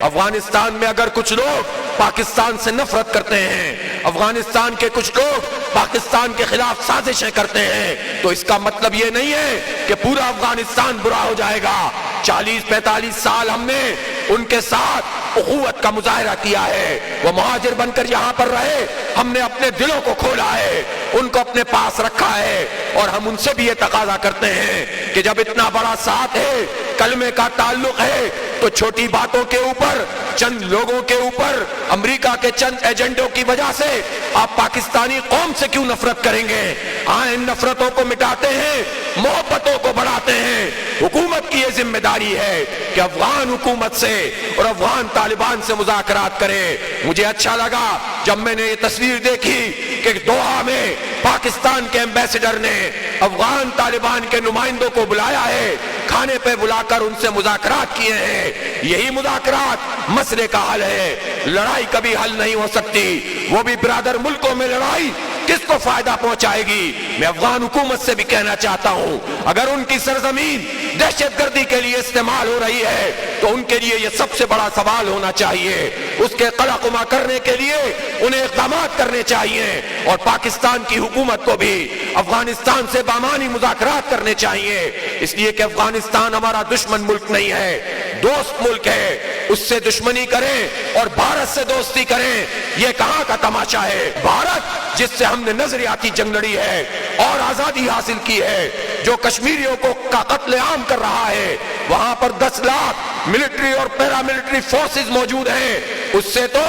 افغانستان میں اگر کچھ لوگ پاکستان سے نفرت کرتے ہیں، افغانستان کے کچھ لوگ پاکستان کے خلاف سازشیں کرتے ہیں، تو اس کا مطلب یہ نہیں ہے کہ پورا افغانستان برا ہو جائے گا۔ 40-45 سال ہم نے ان کے ساتھ اخوت کا مظاہرہ کیا ہے، وہ مہاجر بن کر یہاں پر رہے، ہم نے اپنے دلوں کو کھولا ہے، ان کو اپنے پاس رکھا ہے، اور ہم ان سے بھی یہ تقاضا کرتے ہیں کہ جب اتنا بڑا ساتھ ہے، کلمے کا تعلق ہے، تو چھوٹی باتوں کے اوپر، چند لوگوں کے اوپر، امریکہ کے چند ایجنڈوں کی وجہ سے آپ پاکستانی قوم سے کیوں نفرت کریں گے؟ ہاں، ان نفرتوں کو مٹاتے ہیں، محبتوں کو بڑھاتے ہیں۔ حکومت کی یہ ذمہ داری ہے کہ افغان حکومت سے اور افغان طالبان سے مذاکرات کرے۔ مجھے اچھا لگا جب میں نے یہ تصویر دیکھی کہ دوحہ میں پاکستان کے ایمبیسڈر نے افغان طالبان کے نمائندوں کو بلایا ہے، کھانے پہ بلا کر ان سے مذاکرات کیے ہیں۔ یہی مذاکرات مسئلے کا حل ہے، لڑائی کبھی حل نہیں ہو سکتی، وہ بھی برادر ملکوں میں لڑائی کس کو فائدہ پہنچائے گی؟ میں افغان حکومت سے بھی کہنا چاہتا ہوں، اگر ان کی سرزمین دہشت گردی کے لیے استعمال ہو رہی ہے تو ان کے لیے یہ سب سے بڑا سوال ہونا چاہیے، اس کے قلعقما کرنے کے لیے انہیں اقدامات کرنے چاہیے، اور پاکستان کی حکومت کو بھی افغانستان سے بامانی مذاکرات کرنے چاہیے، اس لیے کہ افغانستان ہمارا دشمن ملک نہیں ہے، دوست ملک ہے، اس سے دشمنی کریں اور بھارت سے دوستی کریں، یہ کہاں کا تماشا ہے؟ بھارت جس سے ہم نے نظریاتی جنگ لڑی ہے اور آزادی حاصل کی ہے، جو کشمیریوں کو کا قتل عام کر رہا ہے، وہاں پر 10 لاکھ ملٹری اور پیراملٹری فورسز موجود ہیں، اس سے تو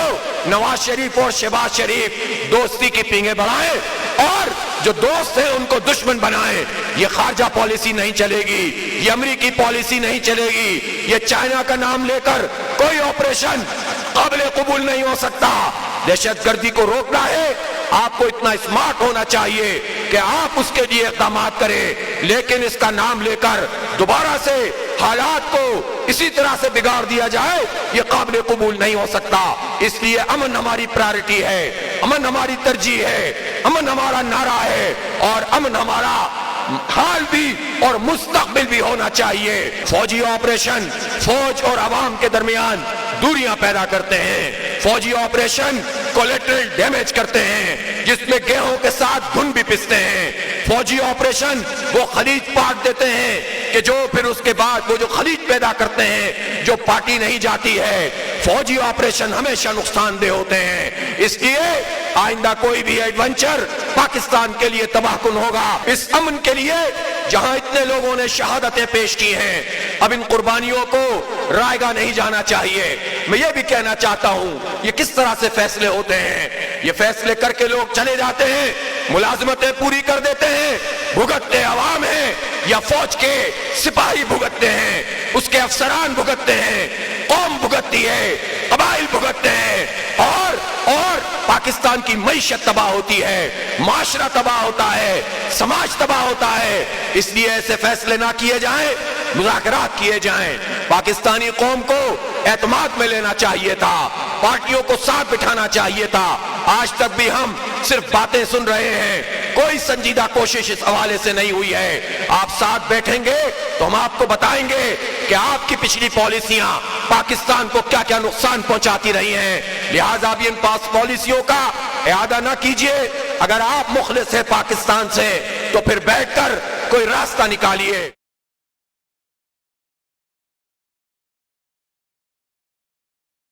نواز شریف اور شہباز شریف دوستی کی پینگیں بڑھائیں اور جو دوست ہیں ان کو دشمن بنائیں۔ یہ خارجہ پالیسی نہیں چلے گی، یہ امریکی پالیسی نہیں چلے گی، یہ چائنا کا نام لے کر کوئی آپریشن قابل قبول نہیں ہو سکتا۔ دہشت گردی کو روکنا ہے، آپ کو اتنا اسمارٹ ہونا چاہیے کہ آپ اس کے لیے اقدامات کریں، لیکن اس کا نام لے کر دوبارہ سے حالات کو اسی طرح سے بگاڑ دیا جائے، یہ قابل قبول نہیں ہو سکتا۔ اس لیے امن ہماری پرائرٹی ہے، امن ہماری ترجیح ہے، امن ہمارا نعرہ ہے، اور امن ہمارا حال بھی اور مستقبل بھی ہونا چاہیے۔ فوجی آپریشن فوج اور عوام کے درمیان دوریاں پیدا کرتے ہیں، فوجی آپریشن کولیٹرل ڈیمیج کرتے ہیں، جس میں گیہوں کے ساتھ گھن بھی پستے ہیں، فوجی آپریشن وہ خلیج پاٹ دیتے ہیں کہ جو پھر اس کے بعد وہ جو خلیج پیدا کرتے ہیں جو پارٹی نہیں جاتی ہے، فوجی آپریشن ہمیشہ نقصان دہ ہوتے ہیں۔ اس لیے آئندہ کوئی بھی ایڈونچر پاکستان کے لیے تباہ کن ہوگا۔ اس امن کے لیے جہاں اتنے لوگوں نے شہادتیں پیش کی ہیں، اب ان قربانیوں کو رائے گاہ نہیں جانا چاہیے۔ میں یہ بھی کہنا چاہتا ہوں، یہ کس طرح سے فیصلے ہوتے ہیں؟ یہ فیصلے کر کے لوگ چلے جاتے ہیں، ملازمتیں پوری کر دیتے ہیں، بھگتتے عوام ہیں یا فوج کے سپاہی بھگتتے ہیں، اس کے افسران بھگتتے ہیں، قوم بھگتتی ہے، قبائل بھگتتے ہیں، اور پاکستان کی معیشت تباہ ہوتی ہے، معاشرہ تباہ ہوتا ہے، سماج تباہ ہوتا ہے۔ اس لیے ایسے فیصلے نہ کیے جائیں، مذاکرات کیے جائیں۔ پاکستانی قوم کو اعتماد میں لینا چاہیے تھا، پارٹیوں کو ساتھ بٹھانا چاہیے تھا۔ آج تک بھی ہم صرف باتیں سن رہے ہیں، کوئی سنجیدہ کوشش اس حوالے سے نہیں ہوئی ہے۔ آپ ساتھ بیٹھیں گے تو ہم آپ کو بتائیں گے کہ آپ کی پچھلی پالیسیاں پاکستان کو کیا کیا نقصان پہنچاتی رہی ہیں، لہٰذا اب ان پالیسیوں کا اعادہ نہ کیجیے۔ اگر آپ مخلص ہیں پاکستان سے تو پھر بیٹھ کر کوئی راستہ نکالیے۔